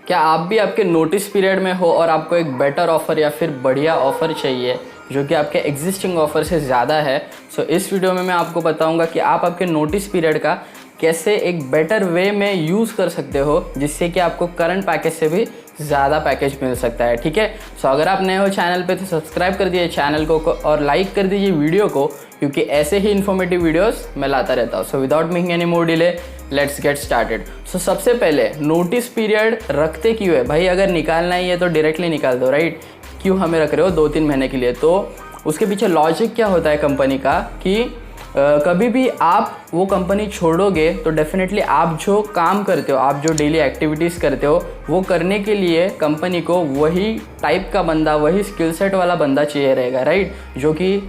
क्या आप भी आपके नोटिस पीरियड में हो और आपको एक बेटर ऑफ़र या फिर बढ़िया ऑफ़र चाहिए जो कि आपके एग्जिस्टिंग ऑफ़र से ज़्यादा है? सो इस वीडियो में मैं आपको बताऊंगा कि आप आपके नोटिस पीरियड का कैसे एक बेटर वे में यूज़ कर सकते हो जिससे कि आपको करंट पैकेज से भी ज़्यादा पैकेज मिल सकता है। ठीक है, सो अगर आप नए हो चैनल पे तो सब्सक्राइब कर दीजिए चैनल को और लाइक कर दीजिए वीडियो को, क्योंकि ऐसे ही इन्फॉर्मेटिव वीडियोस मैं लाता रहता हूँ। So without making any more delay let's get started. So सबसे पहले नोटिस पीरियड रखते क्यों है भाई? अगर निकालना ही है तो डायरेक्टली निकाल दो, राइट? क्यों हमें रख रहे हो 2-3 महीने के लिए? तो उसके पीछे लॉजिक क्या होता है कंपनी का कि कभी भी आप वो कंपनी छोड़ोगे तो डेफिनेटली आप जो काम करते हो, आप जो डेली एक्टिविटीज़ करते हो, वो करने के लिए कंपनी को वही टाइप का बंदा, वही स्किल सेट वाला बंदा चाहिए रहेगा, राइट?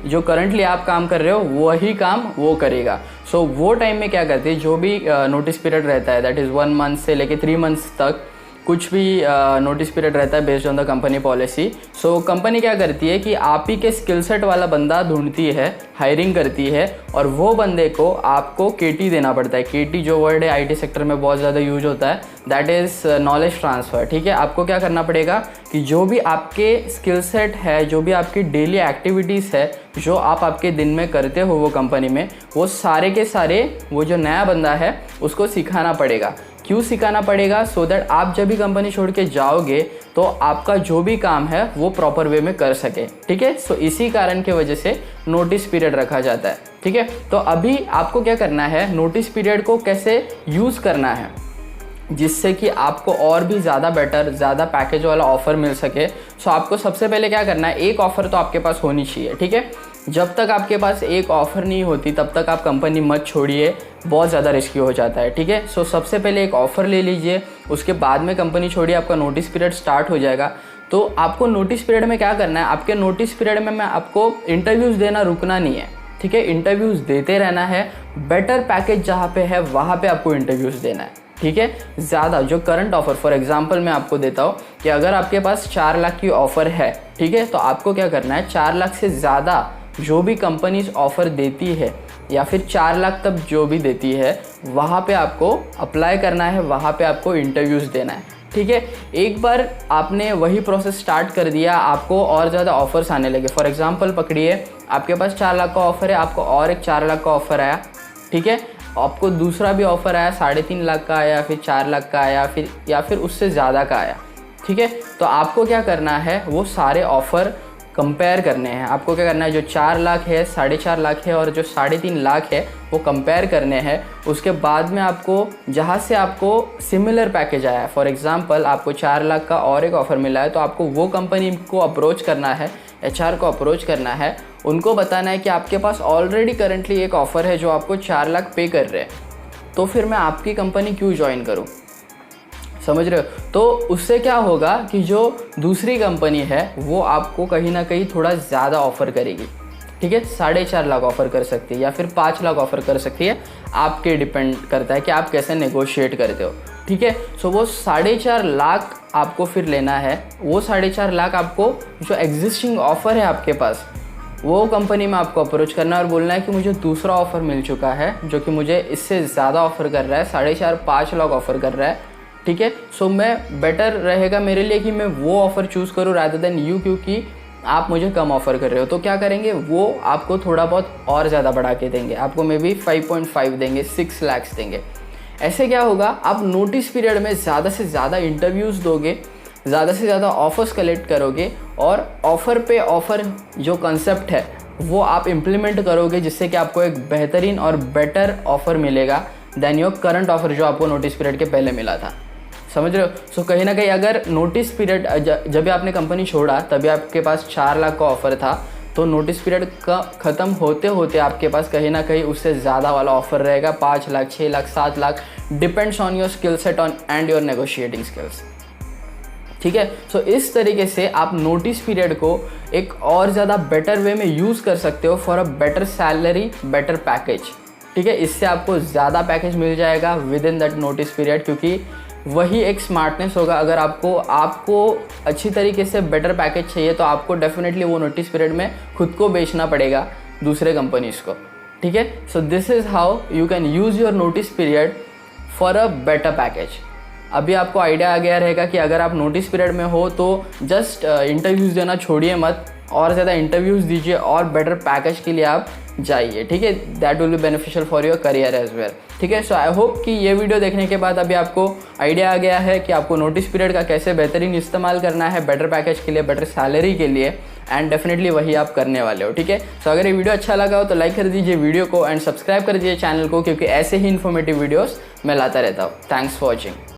जो करंटली आप काम कर रहे हो वही काम वो करेगा। सो वो टाइम में क्या करते हैं, जो भी नोटिस पीरियड रहता है, दैट इज़ 1 मंथ से लेके 3 मंथ्स तक कुछ भी नोटिस पीरियड रहता है based on the company policy. So company क्या करती है कि आप ही के स्किल सेट वाला बंदा ढूंढती है, हायरिंग करती है, और वो बंदे को आपको केटी देना पड़ता है। केटी जो वर्ड है आईटी सेक्टर में बहुत ज़्यादा यूज होता है, दैट इज़ नॉलेज ट्रांसफ़र। ठीक है, आपको क्या करना पड़ेगा कि जो भी आपके स्किल सेट है, जो भी आपकी डेली एक्टिविटीज़ है, जो आप आपके दिन में करते हो वो कंपनी में, वो सारे के सारे वो जो नया बंदा है उसको सिखाना पड़ेगा। क्यों सिखाना पड़ेगा? सो दैट आप जब भी कंपनी छोड़ के जाओगे तो आपका जो भी काम है वो प्रॉपर वे में कर सके। ठीक है, सो इसी कारण की वजह से नोटिस पीरियड रखा जाता है। ठीक है, तो अभी आपको क्या करना है, नोटिस पीरियड को कैसे यूज़ करना है जिससे कि आपको और भी ज़्यादा बेटर, ज़्यादा पैकेज वाला ऑफ़र मिल सके। सो आपको सबसे पहले क्या करना है, एक ऑफ़र तो आपके पास होनी चाहिए। ठीक है, जब तक आपके पास एक ऑफ़र नहीं होती तब तक आप कंपनी मत छोड़िए, बहुत ज़्यादा रिस्की हो जाता है। ठीक है, सो सबसे पहले एक ऑफ़र ले लीजिए, उसके बाद में कंपनी छोड़िए, आपका नोटिस पीरियड स्टार्ट हो जाएगा। तो आपको नोटिस पीरियड में क्या करना है, आपके नोटिस पीरियड में मैं आपको इंटरव्यूज़ देना रुकना नहीं है। ठीक है, इंटरव्यूज़ देते रहना है, बेटर पैकेज जहाँ पे है वहाँ पे आपको इंटरव्यूज़ देना है। ठीक है, ज़्यादा जो करंट ऑफ़र, फॉर एग्जांपल मैं आपको देता हूँ कि अगर आपके पास 4 लाख की ऑफ़र है, ठीक है, तो आपको क्या करना है, 4 लाख से ज़्यादा जो भी कंपनीज ऑफ़र देती है या फिर 4 लाख तक जो भी देती है वहाँ पे आपको अप्लाई करना है, वहाँ पे आपको इंटरव्यूज़ देना है। ठीक है, एक बार आपने वही प्रोसेस स्टार्ट कर दिया, आपको और ज़्यादा ऑफ़र्स आने लगे। फॉर एग्जांपल पकड़िए, आपके पास 4 लाख का ऑफ़र है, आपको और एक 4 लाख का ऑफ़र आया। ठीक है, आपको दूसरा भी ऑफ़र आया, 3.5 लाख का आया, फिर 4 लाख का आया, या फिर उससे ज़्यादा का आया। ठीक है, तो आपको क्या करना है, वो सारे ऑफ़र कंपेयर करने हैं। आपको क्या करना है, जो 4 लाख है, 4.5 लाख है और जो 3.5 लाख है वो कंपेयर करने हैं। उसके बाद में आपको जहाँ से आपको सिमिलर पैकेज आया है, फॉर एग्जांपल आपको 4 लाख का और एक ऑफ़र मिला है, तो आपको वो कंपनी को अप्रोच करना है, एचआर को अप्रोच करना है, उनको बताना है कि आपके पास ऑलरेडी करंटली एक ऑफ़र है जो आपको 4 लाख पे कर रहे हैं, तो फिर मैं आपकी कंपनी क्यों ज्वाइन करूँ? समझ रहे हो? तो उससे क्या होगा कि जो दूसरी कंपनी है वो आपको कहीं ना कहीं थोड़ा ज़्यादा ऑफ़र करेगी। ठीक है, 4.5 लाख ऑफ़र कर सकती है या फिर 5 लाख ऑफ़र कर सकती है, आपके डिपेंड करता है कि आप कैसे नेगोशिएट करते हो। ठीक है, सो वो 4.5 लाख आपको फिर लेना है। वो 4.5 लाख आपको जो एग्जिस्टिंग ऑफ़र है आपके पास, वो कंपनी में आपको अप्रोच करना है और बोलना है कि मुझे दूसरा ऑफ़र मिल चुका है जो कि मुझे इससे ज़्यादा ऑफ़र कर रहा है, 4.5-5 लाख ऑफ़र कर रहा है। ठीक है, सो मैं बेटर रहेगा मेरे लिए कि मैं वो ऑफ़र चूज़ करूँ रादर देन यू, क्योंकि आप मुझे कम ऑफ़र कर रहे हो। तो क्या करेंगे, वो आपको थोड़ा बहुत और ज़्यादा बढ़ा के देंगे, आपको मे बी 5.5 देंगे, 6 लाख देंगे। ऐसे क्या होगा, आप नोटिस पीरियड में ज़्यादा से ज़्यादा इंटरव्यूज़ दोगे, ज़्यादा से ज़्यादा ऑफ़र्स कलेक्ट करोगे और ऑफ़र पे ऑफ़र जो कंसेप्ट है वो आप इम्प्लीमेंट करोगे, जिससे कि आपको एक बेहतरीन और बेटर ऑफ़र मिलेगा दैन योर करंट ऑफ़र जो आपको नोटिस पीरियड के पहले मिला था। समझ रहे हो? सो कहीं ना कहीं अगर नोटिस पीरियड जब भी आपने कंपनी छोड़ा तभी आपके पास 4 लाख का ऑफ़र था, तो नोटिस पीरियड का ख़त्म होते होते आपके पास कहीं ना कहीं उससे ज़्यादा वाला ऑफ़र रहेगा, 5 lakh, 6 lakh, 7 lakh, depends on your skill set on and your negotiating skills. ठीक है, सो इस तरीके से आप नोटिस पीरियड को एक और ज़्यादा बेटर वे में यूज़ कर सकते हो for a better salary, better package. ठीक है, इससे आपको ज़्यादा पैकेज मिल जाएगा with in that notice period, क्योंकि वही एक स्मार्टनेस होगा। अगर आपको अच्छी तरीके से बेटर पैकेज चाहिए तो आपको डेफिनेटली वो नोटिस पीरियड में खुद को बेचना पड़ेगा दूसरे कंपनीज़ को। ठीक है, so this is how you can use your notice period for a better package. अभी आपको आइडिया आ गया रहेगा कि अगर आप नोटिस पीरियड में हो तो जस्ट इंटरव्यूज़ देना छोड़िए मत, और ज़्यादा इंटरव्यूज़ दीजिए और बेटर पैकेज के लिए आप जाइए, ठीक है। That will be beneficial for your career as well, ठीक है। सो आई होप कि ये वीडियो देखने के बाद अभी आपको आइडिया आ गया है कि आपको नोटिस पीरियड का कैसे बेहतरीन इस्तेमाल करना है बेटर पैकेज के लिए, बेटर सैलरी के लिए, एंड डेफिनेटली वही आप करने वाले हो, ठीक है। सो अगर ये वीडियो अच्छा लगा हो तो लाइक कर दीजिए वीडियो को एंड सब्सक्राइब कर दीजिए चैनल को, क्योंकि ऐसे ही इन्फॉर्मेटिव वीडियोस मैं लाता रहता हूँ। Thanks for watching.